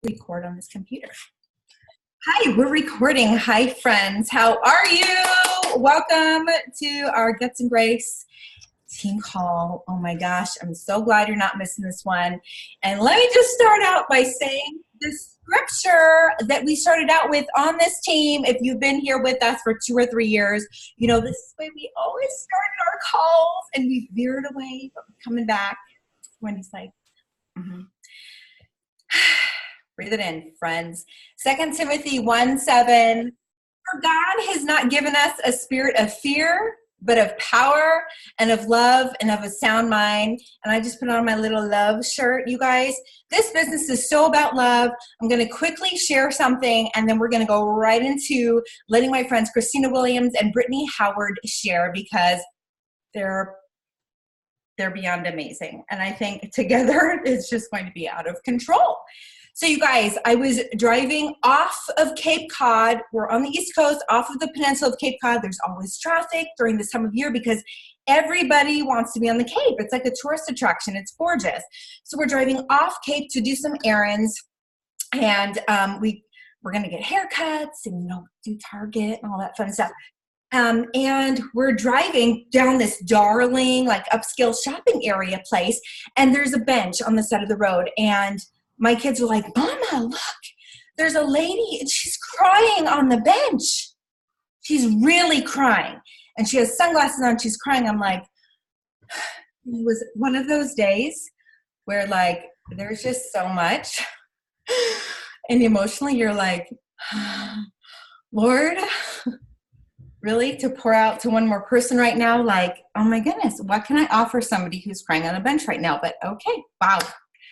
record on this computer. Hi, we're recording. Hi, friends. How are you? Welcome to our Guts and Grace team call. Oh my gosh, I'm so glad you're not missing this one. And let me just start out by saying the scripture that we started out with on this team. If you've been here with us for 2 or 3 years, you know this is the way we always started our calls, and we veered away, but we're coming back. Wendy's like, breathe it in, friends. 2 Timothy 1:7. For God has not given us a spirit of fear, but of power and of love and of a sound mind. And I just put on my little love shirt, you guys. This business is so about love. I'm going to quickly share something, and then we're going to go right into letting my friends Christina Williams and Brittany Howard share, because they're beyond amazing. And I think together it's just going to be out of control. So you guys, I was driving off of Cape Cod. We're on the East Coast, off of the peninsula of Cape Cod. There's always traffic during this time of year because everybody wants to be on the Cape. It's like a tourist attraction. It's gorgeous. So we're driving off Cape to do some errands, and we're going to get haircuts and do Target and all that fun stuff. And we're driving down this darling, like upscale shopping area place, and there's a bench on the side of the road, and my kids were like, Mama, look, there's a lady and she's crying on the bench. She's really crying. And she has sunglasses on, she's crying. I'm like, it was one of those days where like, there's just so much. And emotionally you're like, Lord, really, to pour out to one more person right now? Like, oh my goodness, what can I offer somebody who's crying on a bench right now? But okay, wow.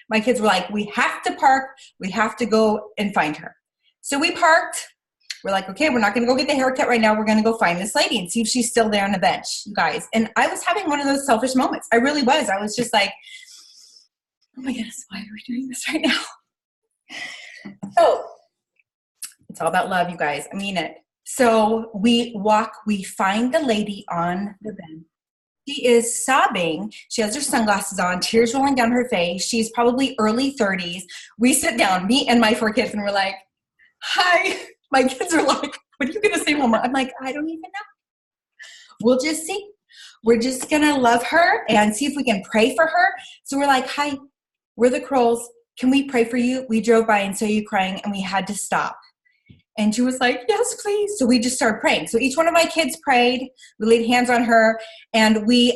My kids were like, we have to park. We have to go and find her. So we parked. We're like, okay, we're not going to go get the haircut right now. We're going to go find this lady and see if she's still there on the bench, you guys. And I was having one of those selfish moments. I really was. I was just like, oh my goodness, why are we doing this right now? So it's all about love, you guys. I mean it. So we find the lady on the bench. She is sobbing. She has her sunglasses on, tears rolling down her face. She's probably early 30s. We sit down, me and my 4 kids, and we're like, hi. My kids are like, what are you going to say, Mama? I'm like, I don't even know. We'll just see. We're just going to love her and see if we can pray for her. So we're like, hi, we're the Crowells. Can we pray for you? We drove by and saw you crying, and we had to stop. And she was like, yes, please. So we just started praying. So each one of my kids prayed. We laid hands on her, and she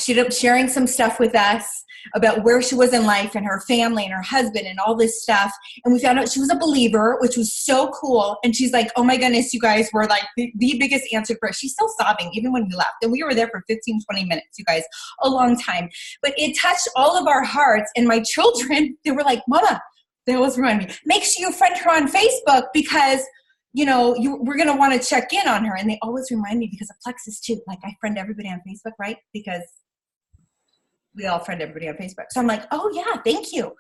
ended up sharing some stuff with us about where she was in life and her family and her husband and all this stuff. And we found out she was a believer, which was so cool. And she's like, oh my goodness, you guys were like the biggest answered prayer. She's still sobbing even when we left. And we were there for 15, 20 minutes, you guys, a long time. But it touched all of our hearts. And my children, they were like, Mama, they always remind me, make sure you friend her on Facebook because, we're going to want to check in on her. And they always remind me because of Plexus too. Like I friend everybody on Facebook, right? Because we all friend everybody on Facebook. So I'm like, oh yeah, thank you.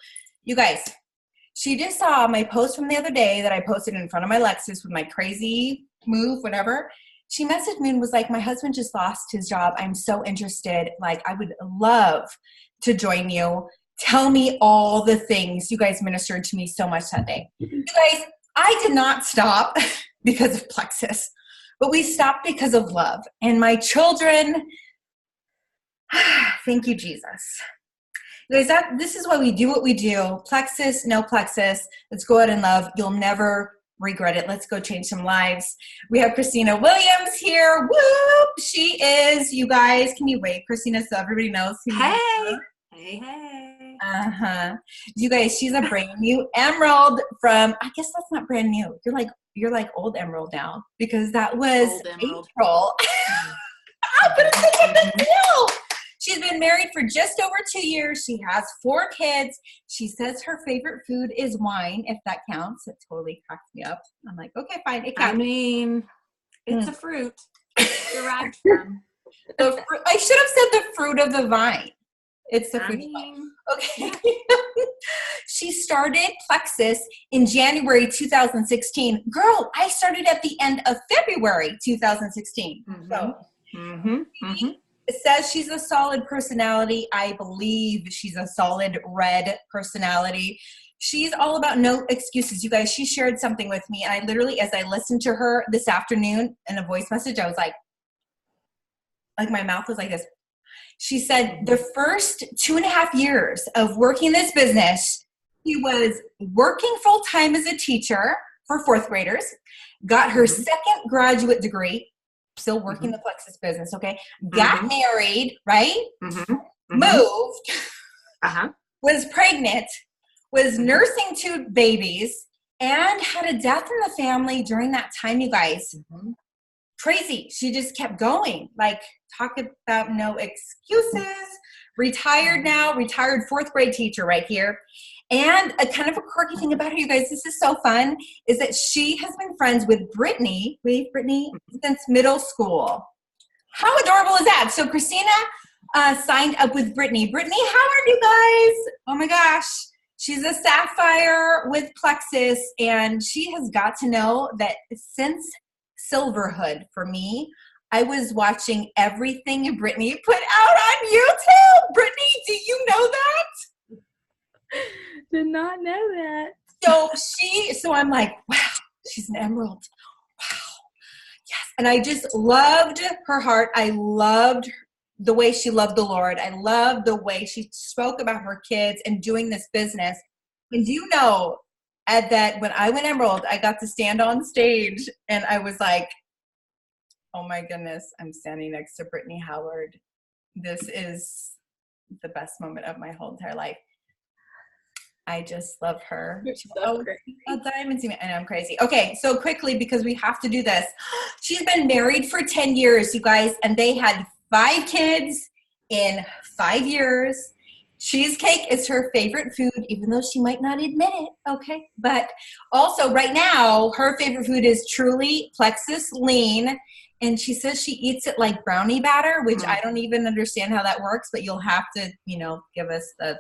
You guys, she just saw my post from the other day that I posted in front of my Lexus with my crazy move, whatever. She messaged me and was like, my husband just lost his job. I'm so interested. Like I would love to join you. Tell me all the things. You guys ministered to me so much that day. You guys, I did not stop because of Plexus, but we stopped because of love. And my children, thank you, Jesus. You guys, this is why we do what we do. Plexus, no Plexus. Let's go out and love. You'll never regret it. Let's go change some lives. We have Christina Williams here. Whoop! She is, you guys, can you wave, Christina, so everybody knows who you are? Hey. You guys, she's a brand new Emerald from, I guess that's not brand new. You're like old Emerald now because that was April. But it's such a big deal. She's been married for just over 2 years. She has 4 kids. She says her favorite food is wine, if that counts. It totally cracks me up. I'm like, okay, fine. It counts. I mean, it's a fruit. Derived from. I should have said the fruit of the vine. It's the fruit of the vine. Okay. She started Plexus in January 2016. Girl, I started at the end of February 2016. Mm-hmm. So Mm-hmm. It says she's a solid personality. I believe she's a solid red personality. She's all about no excuses. You guys, she shared something with me, and I literally, as I listened to her this afternoon in a voice message, I was like my mouth was like this. She said the first 2.5 years of working this business, she was working full-time as a teacher for fourth graders, got her second graduate degree, still working the Plexus business, okay? Got married, right? Moved, was pregnant, was nursing 2 babies, and had a death in the family during that time, you guys. Crazy. She just kept going. Like, talk about no excuses. Retired now, retired fourth grade teacher right here. And a kind of a quirky thing about her, you guys, this is so fun, is that she has been friends with Brittany, since middle school. How adorable is that? So Christina signed up with Brittany. Brittany Howard, you guys. Oh my gosh. She's a Sapphire with Plexus, and she has got to know that since Silverhood for me, I was watching everything Brittany put out on YouTube. Brittany, do you know that? Did not know that. So I'm like, wow, she's an emerald. Wow. Yes. And I just loved her heart. I loved the way she loved the Lord. I loved the way she spoke about her kids and doing this business. And do you know that when I went emerald, I got to stand on stage and I was like, oh my goodness, I'm standing next to Brittany Howard. This is the best moment of my whole entire life. I just love her. So great. Diamonds. I know, I'm crazy. Okay, so quickly, because we have to do this. She's been married for 10 years, you guys, and they had 5 kids in 5 years. Cheesecake is her favorite food, even though she might not admit it, okay? But also right now, her favorite food is truly Plexus Lean, and she says she eats it like brownie batter, which I don't even understand how that works, but you'll have to, give us the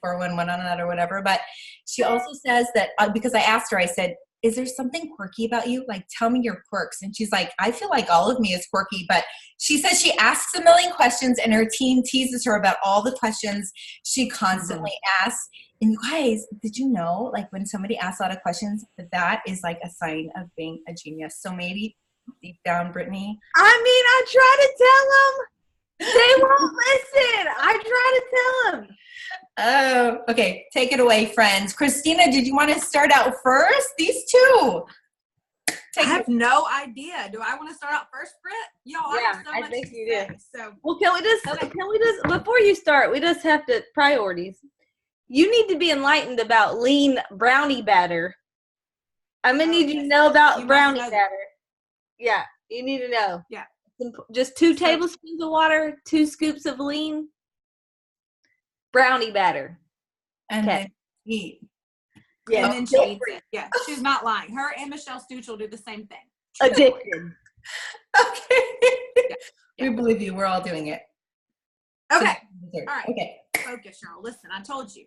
411 on that or whatever. But she also says that, because I asked her, I said, is there something quirky about you? Like, tell me your quirks. And she's like, I feel like all of me is quirky. But she says she asks a million questions and her team teases her about all the questions she constantly asks. And you guys, did you know, like, when somebody asks a lot of questions, that is like a sign of being a genius. So maybe deep down, Brittany. I try to tell them. They won't listen. I try to tell them. Oh, okay. Take it away, friends. Christina, did you want to start out first? These two. I have no idea. Do I want to start out first, Britt? Y'all, Yeah, so I much think to you say, do. So, Well, can we just, before you start, we just have to, priorities. You need to be enlightened about lean brownie batter. I'm going to need you to know about brownie batter. Yeah, you need to know. Yeah. Just 2 tablespoons of water, 2 scoops of lean brownie batter. And then eat. Yeah. And then she eats it. Yeah, she's not lying. Her and Michelle Stooch will do the same thing. Addicted. Okay. Yeah. We believe you. We're all doing it. Okay. So, All right. Okay. Focus, Cheryl. Listen, I told you.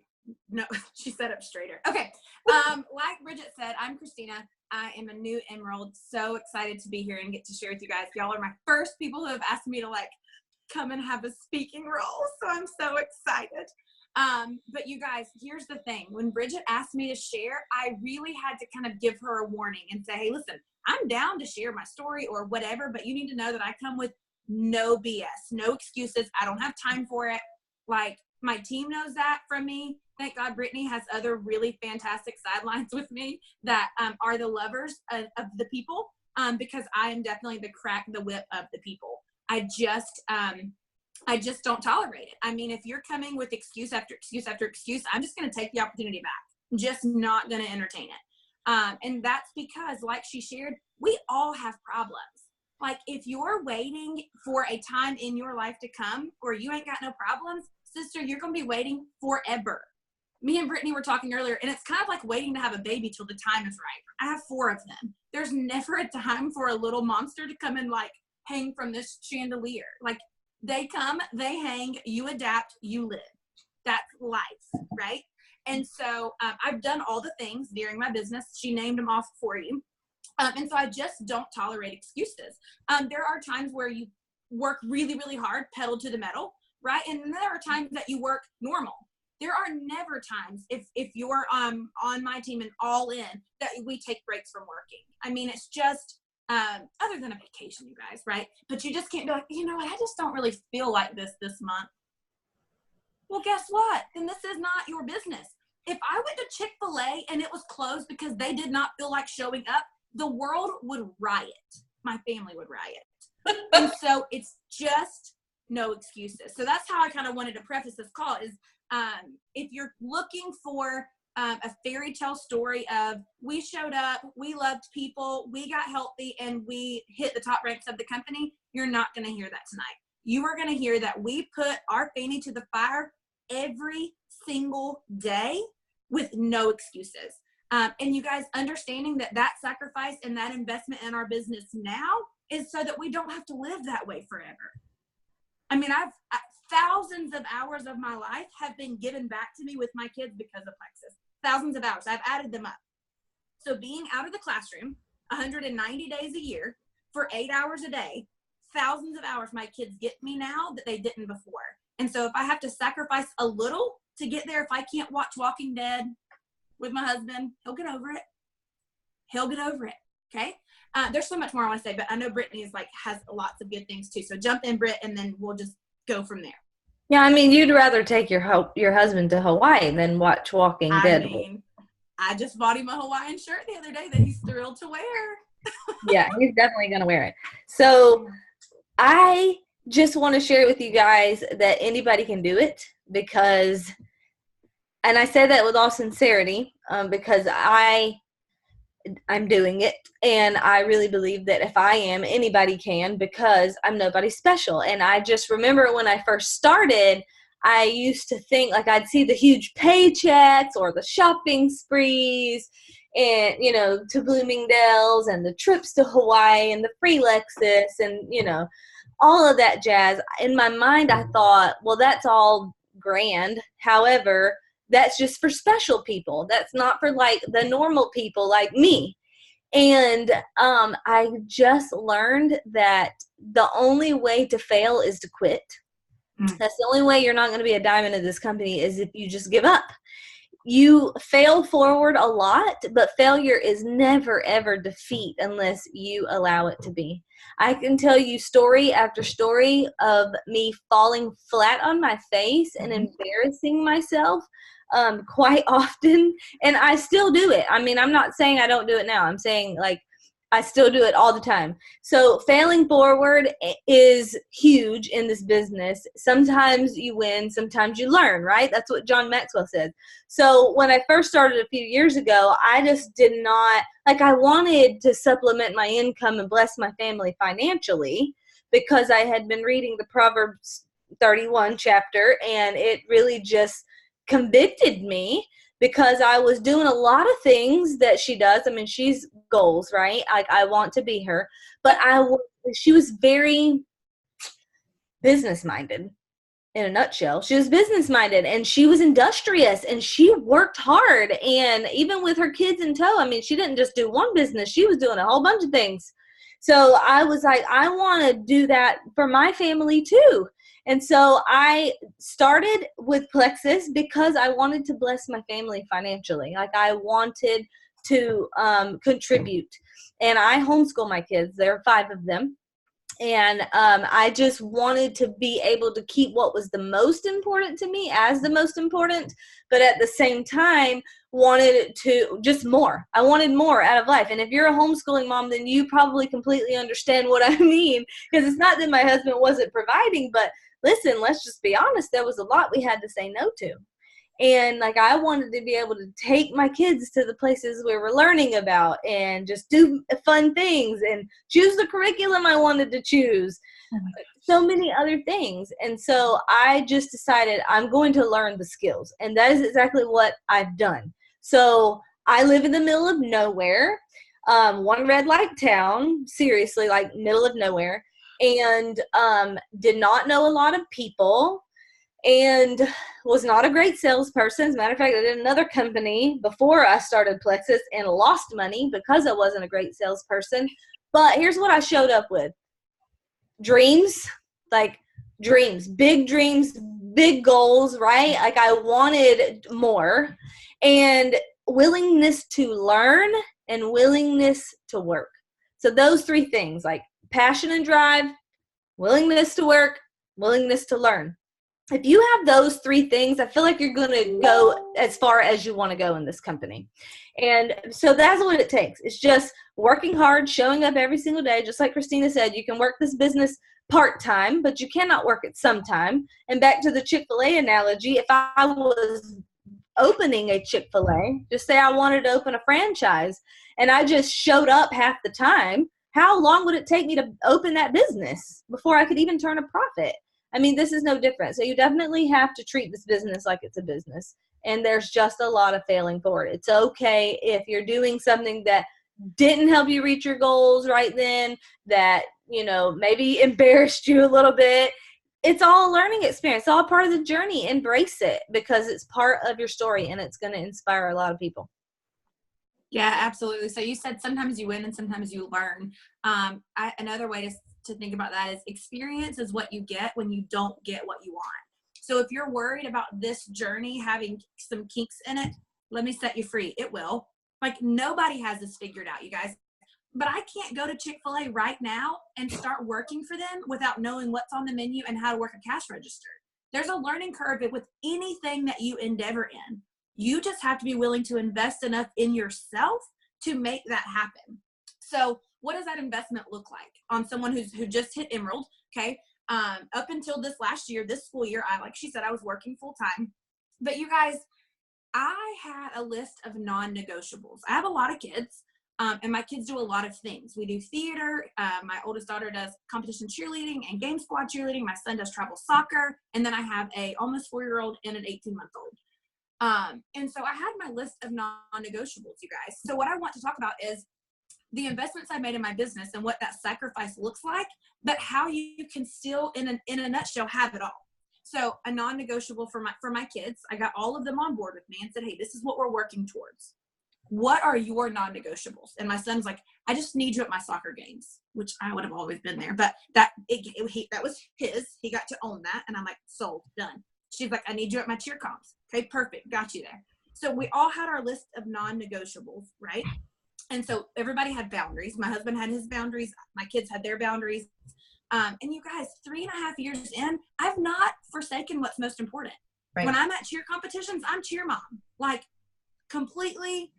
No, she sat up straighter. Okay. Like Bridget said, I'm Christina. I am a new emerald. So excited to be here and get to share with you guys. Y'all are my first people who have asked me to come and have a speaking role. So I'm so excited. But you guys, here's the thing. When Bridget asked me to share, I really had to kind of give her a warning and say, hey, listen, I'm down to share my story or whatever, but you need to know that I come with no BS, no excuses. I don't have time for it. Like, my team knows that from me. Thank God Brittany has other really fantastic sidelines with me that are the lovers of the people, because I am definitely the crack the whip of the people. I just don't tolerate it. I mean, if you're coming with excuse after excuse after excuse, I'm just going to take the opportunity back. Just not going to entertain it. And that's because, like she shared, we all have problems. Like, if you're waiting for a time in your life to come where you ain't got no problems, sister, you're going to be waiting forever. Me and Brittany were talking earlier, and it's kind of like waiting to have a baby till the time is right. I have 4 of them. There's never a time for a little monster to come and hang from this chandelier. Like, they come, they hang, you adapt, you live. That's life, right? And so I've done all the things during my business. She named them off for you. And so I just don't tolerate excuses. There are times where you work really, really hard, pedal to the metal, right? And then there are times that you work normal. There are never times if you're on my team and all in that we take breaks from working. I mean, it's just other than a vacation, you guys, right? But you just can't be like, you know what, I just don't really feel like this month. Well, guess what? Then this is not your business. If I went to Chick-fil-A and it was closed because they did not feel like showing up, the world would riot. My family would riot. And so it's just no excuses. So that's how I kind of wanted to preface this call is if you're looking for a fairy tale story of we showed up, we loved people, we got healthy, and we hit the top ranks of the company, you're not going to hear that tonight. You are going to hear that we put our fanny to the fire every single day with no excuses. And you guys understanding that sacrifice and that investment in our business now is so that we don't have to live that way forever. I mean, I've thousands of hours of my life have been given back to me with my kids because of Plexus. Thousands of hours. I've added them up. So being out of the classroom 190 days a year for 8 hours a day, thousands of hours my kids get me now that they didn't before. And so if I have to sacrifice a little to get there, if I can't watch Walking Dead with my husband, he'll get over it. He'll get over it. Okay. There's so much more I want to say, but I know Brittany is has lots of good things too. So jump in, Britt, and then we'll just go from there. Yeah, I mean, you'd rather take your husband to Hawaii than watch Walking Dead. I mean, I just bought him a Hawaiian shirt the other day that he's thrilled to wear. Yeah, he's definitely going to wear it. So I just want to share with you guys that anybody can do it because, and I say that with all sincerity, because I'm doing it, and I really believe that if I am, anybody can, because I'm nobody special. And I just remember when I first started, I used to think I'd see the huge paychecks or the shopping sprees and, to Bloomingdale's and the trips to Hawaii and the free Lexus and, all of that jazz. In my mind, I thought, well, that's all grand. However, that's just for special people. That's not for the normal people like me. And I just learned that the only way to fail is to quit. That's the only way you're not going to be a diamond in this company is if you just give up. You fail forward a lot, but failure is never, ever defeat unless you allow it to be. I can tell you story after story of me falling flat on my face and embarrassing myself quite often, and I still do it. I mean, I'm not saying I don't do it now. I'm saying I still do it all the time. So failing forward is huge in this business. Sometimes you win, sometimes you learn, right? That's what John Maxwell said. So when I first started a few years ago, I just did not, I wanted to supplement my income and bless my family financially because I had been reading the Proverbs 31 chapter, and it really just convicted me because I was doing a lot of things that she does. I mean, she's goals, right? I want to be her, but she was very business-minded in a nutshell. She was business-minded and she was industrious and she worked hard. And even with her kids in tow, I mean, she didn't just do one business. She was doing a whole bunch of things. So I was like, I want to do that for my family too. And so I started with Plexus because I wanted to bless my family financially. I wanted to contribute. And I homeschool my kids. There are 5 of them. And I just wanted to be able to keep what was the most important to me as the most important, but at the same time wanted to just more. I wanted more out of life. And if you're a homeschooling mom, then you probably completely understand what I mean, because it's not that my husband wasn't providing, but listen, let's just be honest. There was a lot we had to say no to. And I wanted to be able to take my kids to the places we were learning about and just do fun things and choose the curriculum I wanted to choose. So many other things. And so I just decided I'm going to learn the skills. And that is exactly what I've done. So I live in the middle of nowhere, one red light town, seriously, middle of nowhere. And did not know a lot of people and was not a great salesperson. As a matter of fact, I did another company before I started Plexus and lost money because I wasn't a great salesperson. But here's what I showed up with. Dreams, dreams, big goals, right? Like I wanted more, and willingness to learn and willingness to work. So those three things, like passion and drive, willingness to work, willingness to learn. If you have those three things, I feel like you're going to go as far as you want to go in this company. And so that's what it takes. It's just working hard, showing up every single day. Just like Christina said, you can work this business part-time, but you cannot work it sometime. And back to the Chick-fil-A analogy, if I was opening a Chick-fil-A, just say I wanted to open a franchise, and I just showed up half the time, how long would it take me to open that business before I could even turn a profit? I mean, this is no different. So you definitely have to treat this business like it's a business. And there's just a lot of failing for it. It's okay if you're doing something that didn't help you reach your goals right then, that, you know, maybe embarrassed you a little bit. It's all a learning experience. It's all part of the journey. Embrace it because it's part of your story and it's going to inspire a lot of people. Yeah, absolutely. So you said sometimes you win and sometimes you learn. Another way to think about that is experience is what you get when you don't get what you want. So if you're worried about this journey having some kinks in it, let me set you free. It will. Like nobody has this figured out, you guys. But I can't go to Chick-fil-A right now and start working for them without knowing what's on the menu and how to work a cash register. There's a learning curve with anything that you endeavor in. You just have to be willing to invest enough in yourself to make that happen. So what does that investment look like on someone who just hit Emerald? Okay. Up until this last year, this school year, like she said, I was working full time. But you guys, I had a list of non-negotiables. I have a lot of kids, and my kids do a lot of things. We do theater. My oldest daughter does competition cheerleading and game squad cheerleading. My son does travel soccer. And then I have a almost 4-year-old and an 18-month-old. And so I had my list of non-negotiables, you guys. So what I want to talk about is the investments I made in my business and what that sacrifice looks like, but how you can still, in a nutshell, have it all. So a non-negotiable for my kids, I got all of them on board with me and said, hey, this is what we're working towards. What are your non-negotiables? And my son's like, I just need you at my soccer games, which I would have always been there, but that was his. He got to own that. And I'm like, sold, done. She's like, I need you at my cheer comps. Okay, perfect. Got you there. So we all had our list of non-negotiables, right? And so everybody had boundaries. My husband had his boundaries. My kids had their boundaries. And you guys, 3.5 years in, I've not forsaken what's most important. Right. When I'm at cheer competitions, I'm cheer mom. Like completely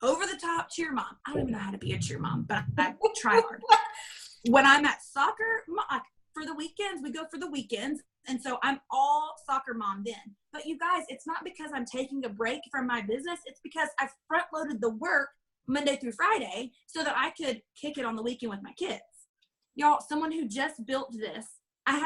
over the top cheer mom. I don't even know how to be a cheer mom, but I try hard. When I'm at soccer, for the weekends, we go for the weekends. And so I'm all soccer mom then. But you guys, it's not because I'm taking a break from my business. It's because I front loaded the work Monday through Friday so that I could kick it on the weekend with my kids. Y'all, someone who just built this,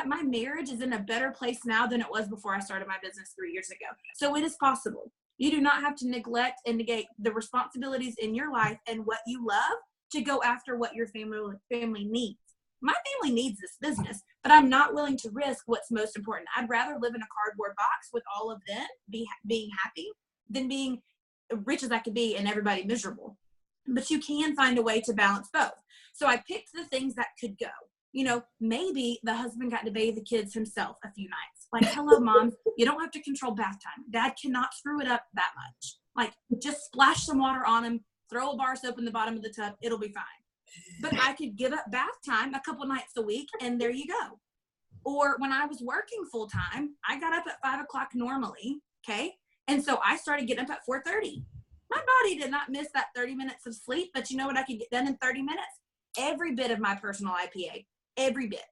my marriage is in a better place now than it was before I started my business 3 years ago. So it is possible. You do not have to neglect and negate the responsibilities in your life and what you love to go after what your family needs. My family needs this business, but I'm not willing to risk what's most important. I'd rather live in a cardboard box with all of them being happy than being rich as I could be and everybody miserable. But you can find a way to balance both. So I picked the things that could go. You know, maybe the husband got to bathe the kids himself a few nights. Like, hello, mom, you don't have to control bath time. Dad cannot screw it up that much. Like, just splash some water on him, throw a bar soap in the bottom of the tub. It'll be fine. But I could give up bath time a couple nights a week, and there you go. Or when I was working full time, I got up at 5 o'clock normally, okay? And so I started getting up at 4:30. My body did not miss that 30 minutes of sleep, but you know what I could get done in 30 minutes? Every bit of my personal IPA, every bit.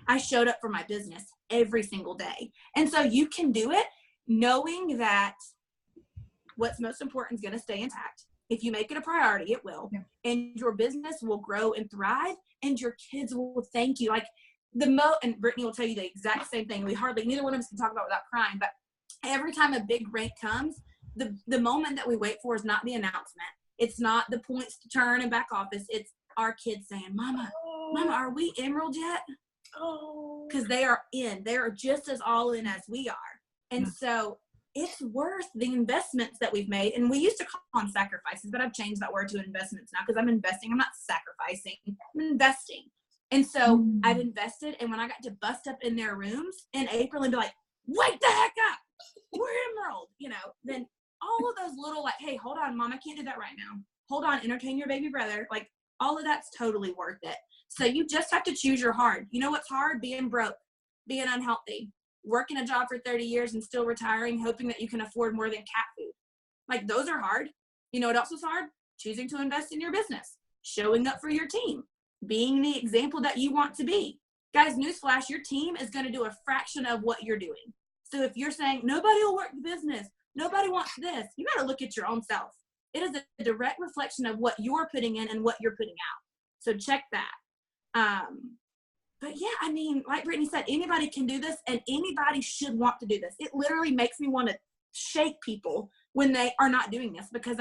I showed up for my business every single day. And so you can do it knowing that what's most important is going to stay intact. If you make it a priority, it will. Yeah. And your business will grow and thrive, and your kids will thank you. Like and Brittany will tell you the exact same thing. Neither one of us can talk about without crying, but every time a big rank comes, the moment that we wait for is not the announcement. It's not the points to turn and back office. It's our kids saying, Mama, are we Emerald yet? Because they are in. They are just as all in as we are. And so it's worth the investments that we've made. And we used to call them sacrifices, but I've changed that word to investments now because I'm investing. I'm not sacrificing. I'm investing. And so I've invested, and when I got to bust up in their rooms in April and be like, wake the heck up, we're Emerald, then all of those little like, hey, hold on, mom, I can't do that right now. Hold on, entertain your baby brother. Like, all of that's totally worth it. So you just have to choose your hard. You know what's hard? Being broke, being unhealthy, working a job for 30 years and still retiring, hoping that you can afford more than cat food. Like, those are hard. You know what else is hard? Choosing to invest in your business, showing up for your team, being the example that you want to be. Guys, newsflash, your team is going to do a fraction of what you're doing. So if you're saying, nobody will work the business, nobody wants this, you got to look at your own self. It is a direct reflection of what you're putting in and what you're putting out. So check that. But yeah, I mean, like Brittany said, anybody can do this, and anybody should want to do this. It literally makes me want to shake people when they are not doing this, because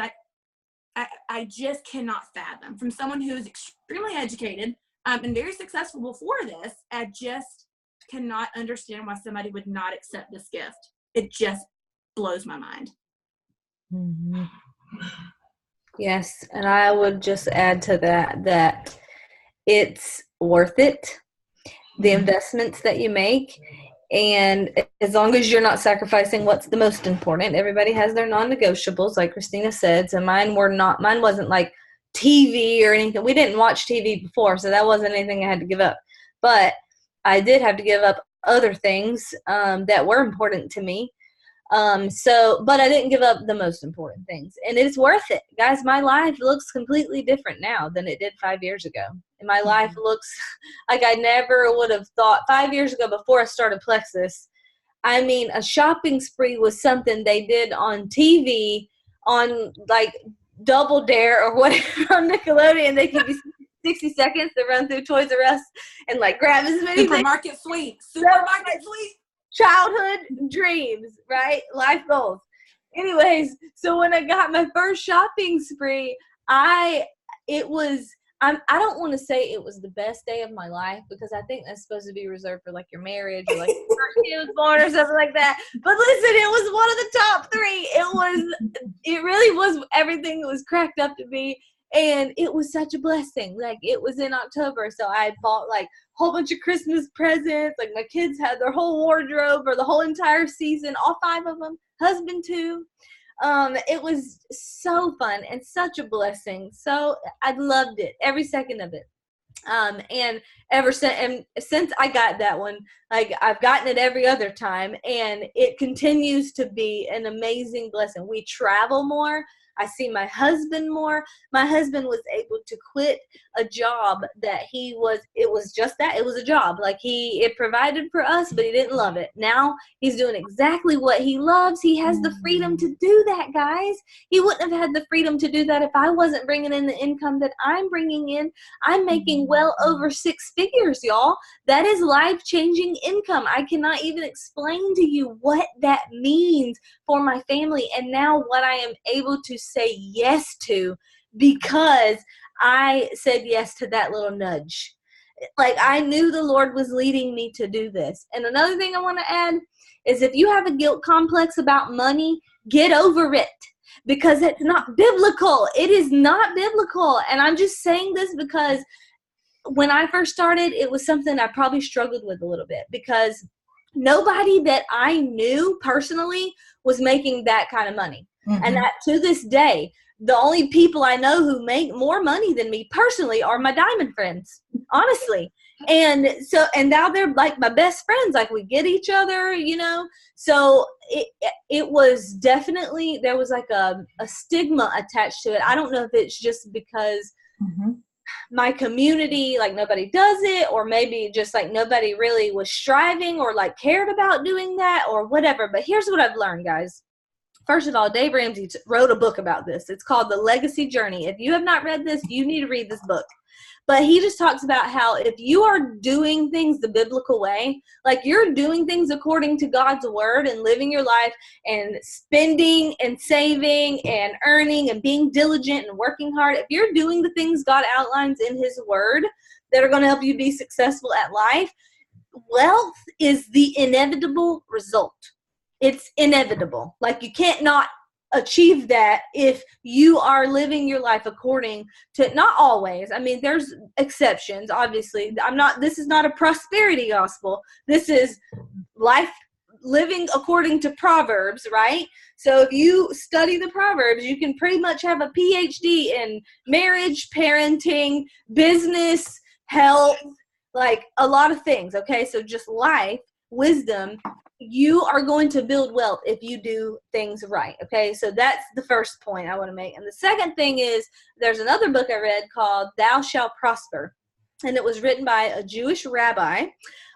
I just cannot fathom, from someone who is extremely educated and very successful before this, I just cannot understand why somebody would not accept this gift. It just blows my mind. Mm-hmm. Yes, and I would just add to that it's worth it, the investments that you make, and as long as you're not sacrificing what's the most important. Everybody has their non-negotiables, like Christina said. So mine wasn't like TV or anything. We didn't watch TV before, so that wasn't anything I had to give up. But I did have to give up other things that were important to me. But I didn't give up the most important things, and it's worth it, guys. My life looks completely different now than it did 5 years ago. And my life looks like I never would have thought 5 years ago before I started Plexus. I mean, a shopping spree was something they did on TV on like Double Dare or whatever on Nickelodeon. They give you 60 seconds to run through Toys R Us and like grab as many Supermarket Sweep. Supermarket Sweep. Childhood dreams, right? Life goals. Anyways, so when I got my first shopping spree, I don't want to say it was the best day of my life, because I think that's supposed to be reserved for like your marriage or like your first kid was born or something like that. But listen, it was one of the top 3. It really was everything it was cracked up to be. And it was such a blessing. Like, it was in October, so I had bought like a whole bunch of Christmas presents. Like, my kids had their whole wardrobe for the whole entire season, all 5 of them, husband too. It was so fun and such a blessing. So I loved it, every second of it. And since I got that one, like, I've gotten it every other time, and it continues to be an amazing blessing. We travel more. I see my husband more. My husband was able to quit a job that it was a job. Like, it provided for us, but he didn't love it. Now he's doing exactly what he loves. He has the freedom to do that, guys. He wouldn't have had the freedom to do that if I wasn't bringing in the income that I'm bringing in. I'm making well over 6 figures, y'all. That is life-changing income. I cannot even explain to you what that means for my family, and now what I am able to say yes to because I said yes to that little nudge. Like, I knew the Lord was leading me to do this. And another thing I want to add is, if you have a guilt complex about money, get over it, because it's not biblical. It is not biblical. And I'm just saying this because when I first started, it was something I probably struggled with a little bit, because nobody that I knew personally was making that kind of money. Mm-hmm. And that, to this day, the only people I know who make more money than me personally are my diamond friends, honestly. And now they're like my best friends. Like, we get each other, So it was definitely, there was like a stigma attached to it. I don't know if it's just because my community, like, nobody does it, or maybe just like nobody really was striving or like cared about doing that or whatever. But here's what I've learned, guys. First of all, Dave Ramsey wrote a book about this. It's called The Legacy Journey. If you have not read this, you need to read this book. But he just talks about how if you are doing things the biblical way, like you're doing things according to God's word and living your life and spending and saving and earning and being diligent and working hard, if you're doing the things God outlines in his word that are going to help you be successful at life, wealth is the inevitable result. It's inevitable. Like, you can't not achieve that if you are living your life according to, not always, I mean, there's exceptions, obviously. This is not a prosperity gospel. This is life living according to Proverbs, right? So if you study the Proverbs, you can pretty much have a PhD in marriage, parenting, business, health, like a lot of things, okay? So just life, wisdom, you are going to build wealth if you do things right, okay? So that's the first point I want to make. And the second thing is, there's another book I read called Thou Shalt Prosper, and it was written by a Jewish rabbi,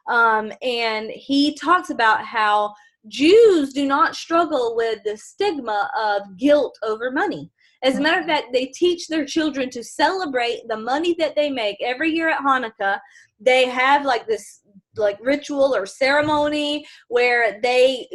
and he talks about how Jews do not struggle with the stigma of guilt over money. As a matter of fact, they teach their children to celebrate the money that they make. Every year at Hanukkah, they have like this ritual or ceremony where they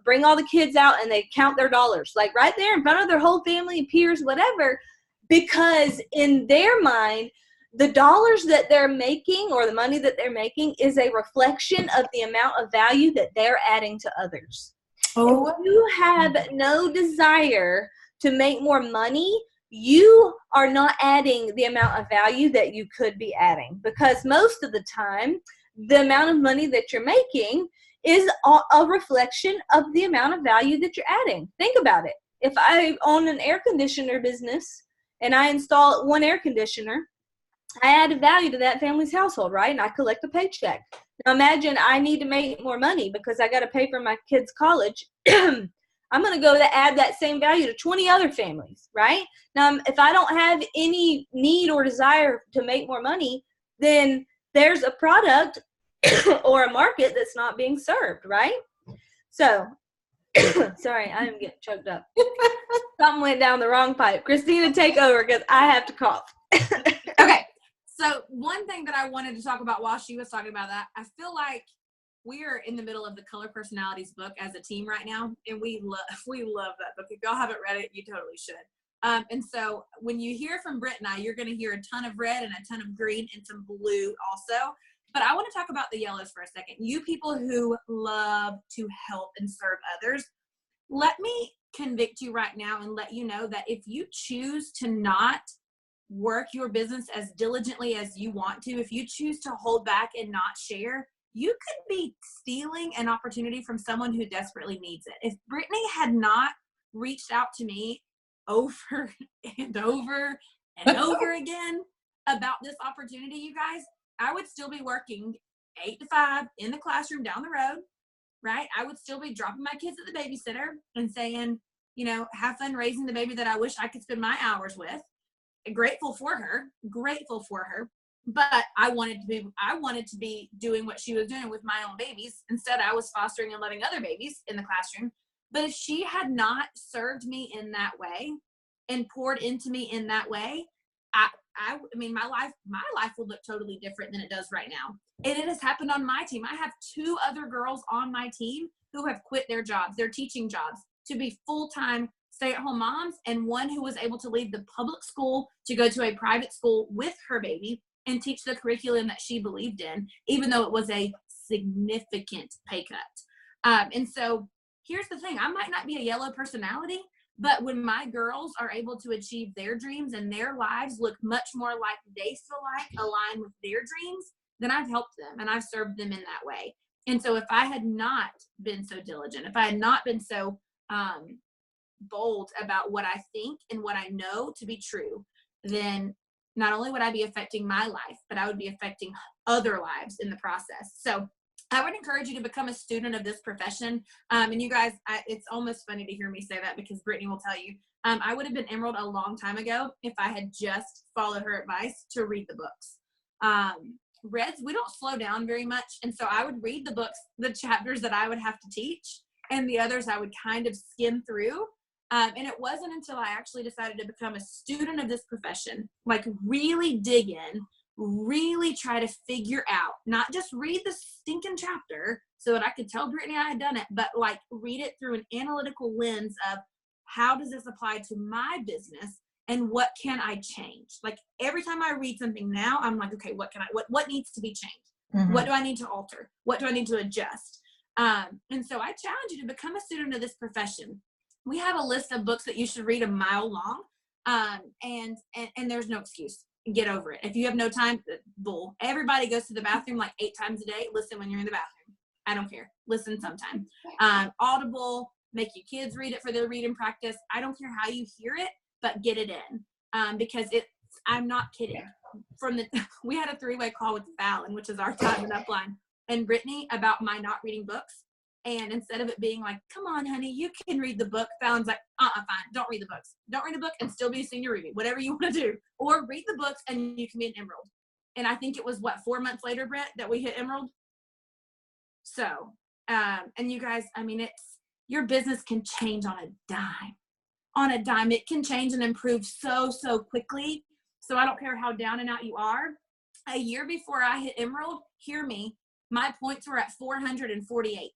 bring all the kids out and they count their dollars, like right there in front of their whole family and peers, whatever, because in their mind, the dollars that they're making or the money that they're making is a reflection of the amount of value that they're adding to others. Oh. If you have no desire to make more money, you are not adding the amount of value that you could be adding, because most of the time, the amount of money that you're making is a reflection of the amount of value that you're adding. Think about it. If I own an air conditioner business and I install one air conditioner, I added value to that family's household, right? And I collect a paycheck. Now imagine I need to make more money because I got to pay for my kids' college. I'm going to go to add that same value to 20 other families, right? Now, if I don't have any need or desire to make more money, then there's a product or a market that's not being served, right? So, sorry, I am getting choked up. Something went down the wrong pipe. Christina, take over because I have to cough. Okay. So one thing that I wanted to talk about while she was talking about that, I feel like we are in the middle of the Color Personalities book as a team right now, and we love that book. If y'all haven't read it, you totally should. And so when you hear from Britt and I, you're going to hear a ton of red and a ton of green and some blue also. But I want to talk about the yellows for a second. You people who love to help and serve others, let me convict you right now and let you know that if you choose to not work your business as diligently as you want to, if you choose to hold back and not share, you could be stealing an opportunity from someone who desperately needs it. If Brittany had not reached out to me over and over and over again about this opportunity, you guys, I would still be working 8 to 5 in the classroom down the road, right? I would still be dropping my kids at the babysitter and saying, you know, have fun raising the baby that I wish I could spend my hours with. Grateful for her, but I wanted to be doing what she was doing with my own babies. Instead, I was fostering and loving other babies in the classroom. But if she had not served me in that way and poured into me in that way, I mean, my life would look totally different than it does right now. And it has happened on my team. I have 2 other girls on my team who have quit their jobs, their teaching jobs, to be full-time stay-at-home moms, and one who was able to leave the public school to go to a private school with her baby and teach the curriculum that she believed in, even though it was a significant pay cut. And so here's the thing. I might not be a yellow personality, but when my girls are able to achieve their dreams and their lives look much more like they feel like align with their dreams, then I've helped them and I've served them in that way. And so if I had not been so diligent, if I had not been so bold about what I think and what I know to be true, then not only would I be affecting my life, but I would be affecting other lives in the process. So I would encourage you to become a student of this profession. And you guys, it's almost funny to hear me say that because Brittany will tell you, I would have been Emerald a long time ago if I had just followed her advice to read the books. Reds, we don't slow down very much. And so I would read the books, the chapters that I would have to teach, and the others I would kind of skim through. And it wasn't until I actually decided to become a student of this profession, like really dig in, really try to figure out, not just read the stinking chapter so that I could tell Brittany I had done it, but like read it through an analytical lens of how does this apply to my business and what can I change? Like every time I read something now, I'm like, okay, what needs to be changed? Mm-hmm. What do I need to alter? What do I need to adjust? And so I challenge you to become a student of this profession. We have a list of books that you should read a mile long. And there's no excuse. Get over it. If you have no time, bull. Everybody goes to the bathroom like 8 times a day. Listen when you're in the bathroom. I don't care. Listen sometime. Audible, make your kids read it for their reading practice. I don't care how you hear it, but get it in. Because I'm not kidding. We had a 3-way call with Fallon, which is our time and upline, and Brittany about my not reading books. And instead of it being like, come on, honey, you can read the book, Fallon's like, fine, don't read the books. Don't read the book and still be a senior Ruby, whatever you want to do. Or read the books and you can be an Emerald. And I think it was, 4 months later, Brett, that we hit Emerald? So, and you guys, I mean, your business can change on a dime. On a dime. It can change and improve so quickly. So I don't care how down and out you are. A year before I hit Emerald, hear me, my points were at 448.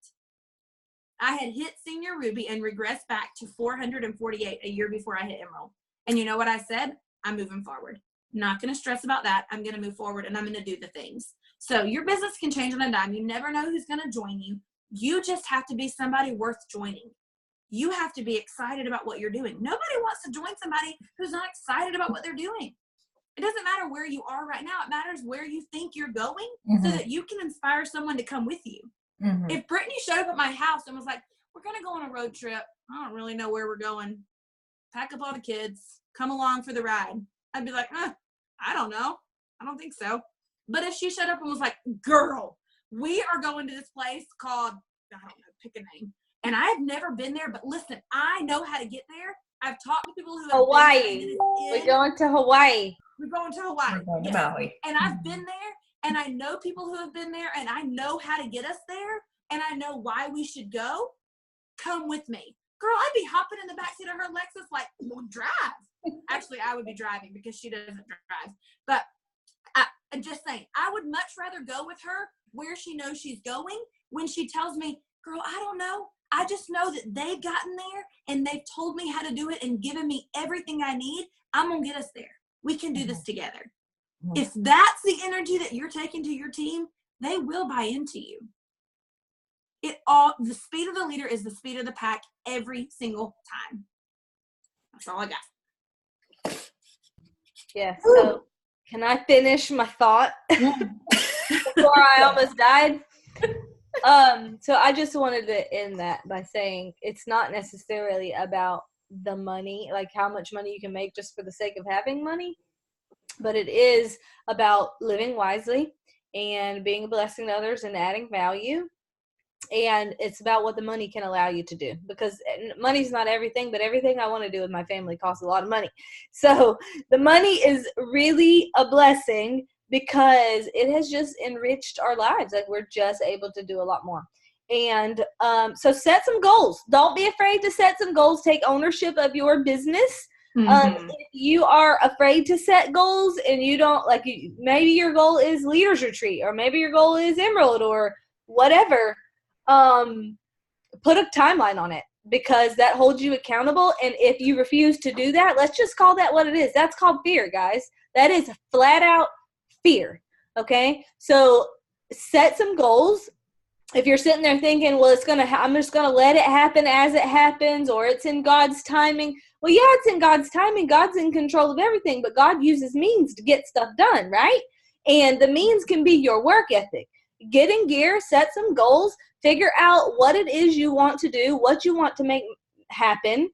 I had hit senior Ruby and regressed back to 448 a year before I hit Emerald. And you know what I said? I'm moving forward. Not going to stress about that. I'm going to move forward and I'm going to do the things. So your business can change on a dime. You never know who's going to join you. You just have to be somebody worth joining. You have to be excited about what you're doing. Nobody wants to join somebody who's not excited about what they're doing. It doesn't matter where you are right now. It matters where you think you're going so that you can inspire someone to come with you. If Brittany showed up at my house and was like, we're going to go on a road trip. I don't really know where we're going. Pack up all the kids. Come along for the ride. I'd be like, I don't know. I don't think so. But if she showed up and was like, girl, we are going to this place called, I don't know, pick a name. And I've never been there, but listen, I know how to get there. I've talked to people who have Hawaii. been there. We're going to Hawaii. We're going to Hawaii. We're going to Maui. And I've been there, and I know people who have been there, and I know how to get us there, and I know why we should go. Come with me. Girl, I'd be hopping in the backseat of her Lexus like, well, drive. Actually, I would be driving because she doesn't drive. But I'm just saying, I would much rather go with her where she knows she's going when she tells me, girl, I don't know. I just know that they've gotten there and they've told me how to do it and given me everything I need. I'm going to get us there. We can do this together. If that's the energy that you're taking to your team, they will buy into you. The speed of the leader is the speed of the pack every single time. That's all I got. Yeah. So can I finish my thought before I almost died? So I just wanted to end that by saying it's not necessarily about the money, like how much money you can make just for the sake of having money, but it is about living wisely and being a blessing to others and adding value. And it's about what the money can allow you to do, because money's not everything, but everything I want to do with my family costs a lot of money. So the money is really a blessing because it has just enriched our lives. Like we're just able to do a lot more. And so set some goals. Don't be afraid to set some goals. Take ownership of your business. If you are afraid to set goals and you don't maybe your goal is leaders retreat, or maybe your goal is Emerald or whatever, put a timeline on it, because that holds you accountable. And if you refuse to do that, let's just call that what it is. That's called fear, guys. That is flat out fear. Okay. So set some goals. If you're sitting there thinking, well, I'm just going to let it happen as it happens, or it's in God's timing. Well, yeah, it's in God's timing. God's in control of everything, but God uses means to get stuff done, right? And the means can be your work ethic. Get in gear, set some goals, figure out what it is you want to do, what you want to make happen.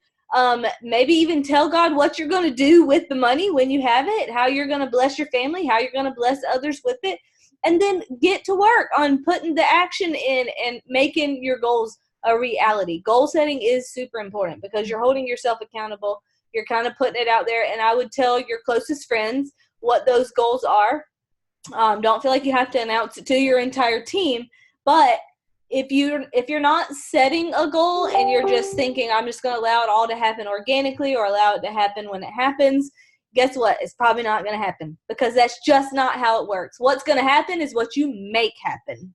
Maybe even tell God what you're going to do with the money when you have it, how you're going to bless your family, how you're going to bless others with it. And then get to work on putting the action in and making your goals a reality. Goal setting is super important because you're holding yourself accountable. You're kind of putting it out there. And I would tell your closest friends what those goals are. Don't feel like you have to announce it to your entire team. But if you're not setting a goal and you're just thinking, I'm just going to allow it all to happen organically or allow it to happen when it happens, guess what? It's probably not going to happen, because that's just not how it works. What's going to happen is what you make happen.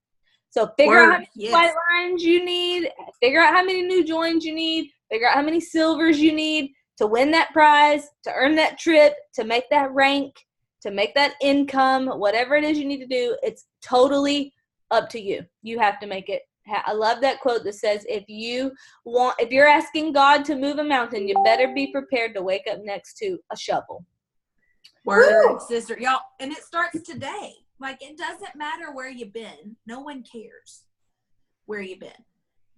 So figure out how many white lines you need, figure out how many new joins you need, figure out how many silvers you need to win that prize, to earn that trip, to make that rank, to make that income, whatever it is you need to do. It's totally up to you. You have to make it I love that quote that says, if you're asking God to move a mountain, you better be prepared to wake up next to a shovel. Word, sister. Y'all, and it starts today. Like, it doesn't matter where you've been. No one cares where you've been,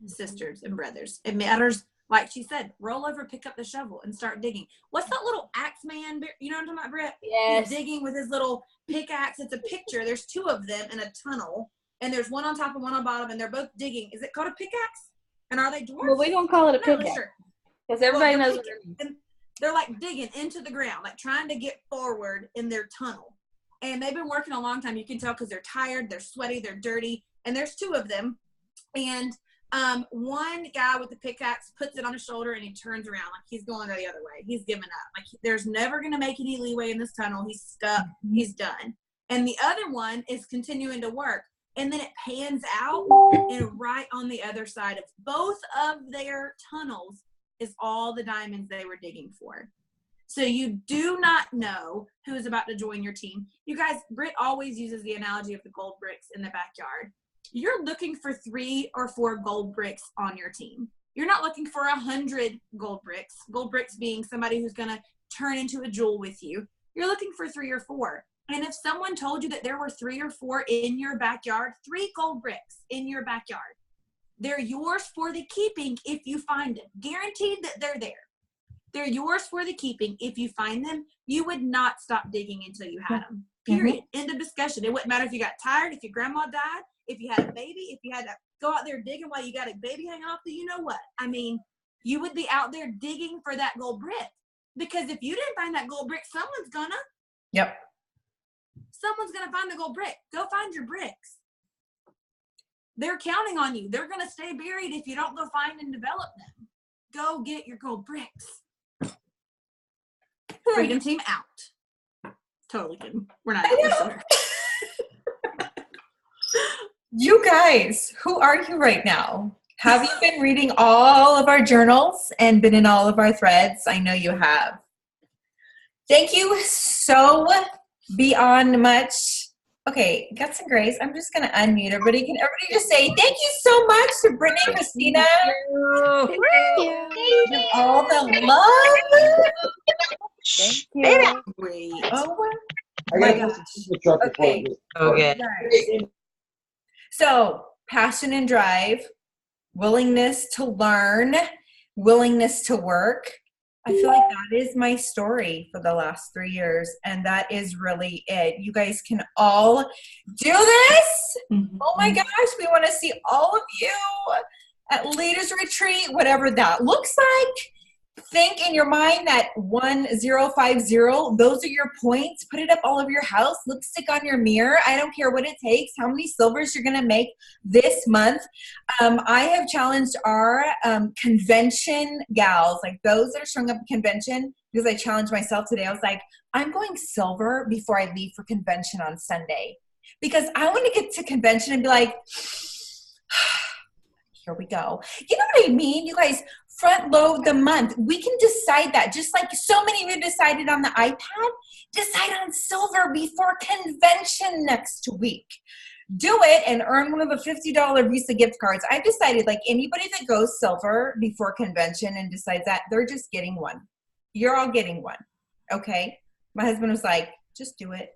sisters and brothers. It matters, like she said, roll over, pick up the shovel, and start digging. What's that little axe man? You know what I'm talking about, Britt? Yes. He's digging with his little pickaxe. It's a picture. There's two of them in a tunnel, and there's one on top and one on bottom, and they're both digging. Is it called a pickaxe? And are they dwarfs? Well, we don't call it a pickaxe. Because everybody knows what it is. And they're like digging into the ground, like trying to get forward in their tunnel. And they've been working a long time. You can tell because they're tired, they're sweaty, they're dirty. And there's two of them. And one guy with the pickaxe puts it on his shoulder and he turns around like he's going the other way. He's given up. Like, there's never going to make any leeway in this tunnel. He's stuck. He's done. And the other one is continuing to work. And then it pans out, and right on the other side of both of their tunnels is all the diamonds they were digging for. So you do not know who is about to join your team. You guys, Britt always uses the analogy of the gold bricks in the backyard. You're looking for 3 or 4 gold bricks on your team. You're not looking for 100 gold bricks. Gold bricks being somebody who's going to turn into a jewel with you. You're looking for 3 or 4. And if someone told you that there were 3 or 4 in your backyard, 3 gold bricks in your backyard, they're yours for the keeping if you find them. Guaranteed that they're there. They're yours for the keeping if you find them. You would not stop digging until you had them. Period. End of discussion. It wouldn't matter if you got tired, if your grandma died, if you had a baby, if you had to go out there digging while you got a baby hanging off the you know what. I mean, you would be out there digging for that gold brick. Because if you didn't find that gold brick, someone's gonna. Yep. Someone's gonna find the gold brick. Go find your bricks. They're counting on you. They're gonna stay buried if you don't go find and develop them. Go get your gold bricks. Freedom Team out. Totally kidding. We're not out there somewhere. You guys, who are you right now? Have you been reading all of our journals and been in all of our threads? I know you have. Thank you so beyond much. Okay, Guts and Grace, I'm just going to unmute everybody. Can everybody just say thank you so much to Brittany and Christina? Thank you. All the love. Thank you. Great. Oh I my gotta gosh. go to the truck before I Okay. get- Okay. So, passion and drive, willingness to learn, willingness to work. I feel like that is my story for the last 3 years, and that is really it. You guys can all do this. Oh my gosh, we want to see all of you at Leaders Retreat, whatever that looks like. Think in your mind that 1050, those are your points. Put it up all over your house. Lipstick on your mirror. I don't care what it takes, how many silvers you're going to make this month. I have challenged our convention gals, like those that are showing up at convention, because I challenged myself today. I was like, I'm going silver before I leave for convention on Sunday, because I want to get to convention and be like, here we go. You know what I mean? You guys, front load the month. We can decide that. Just like so many of you decided on the iPad, decide on silver before convention next week. Do it and earn one of the $50 Visa gift cards. I've decided, like, anybody that goes silver before convention and decides that, they're just getting one. You're all getting one. Okay? My husband was like, just do it.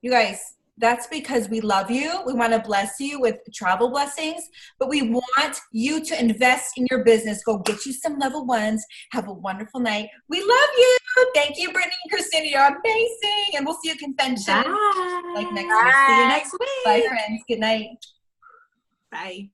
You guys, that's because we love you. We want to bless you with travel blessings, but we want you to invest in your business. Go get you some level 1s. Have a wonderful night. We love you. Thank you, Brittany and Christina. You're amazing. And we'll see you at convention. Bye. Like next Bye. week. See you next week. Bye, friends. Good night. Bye.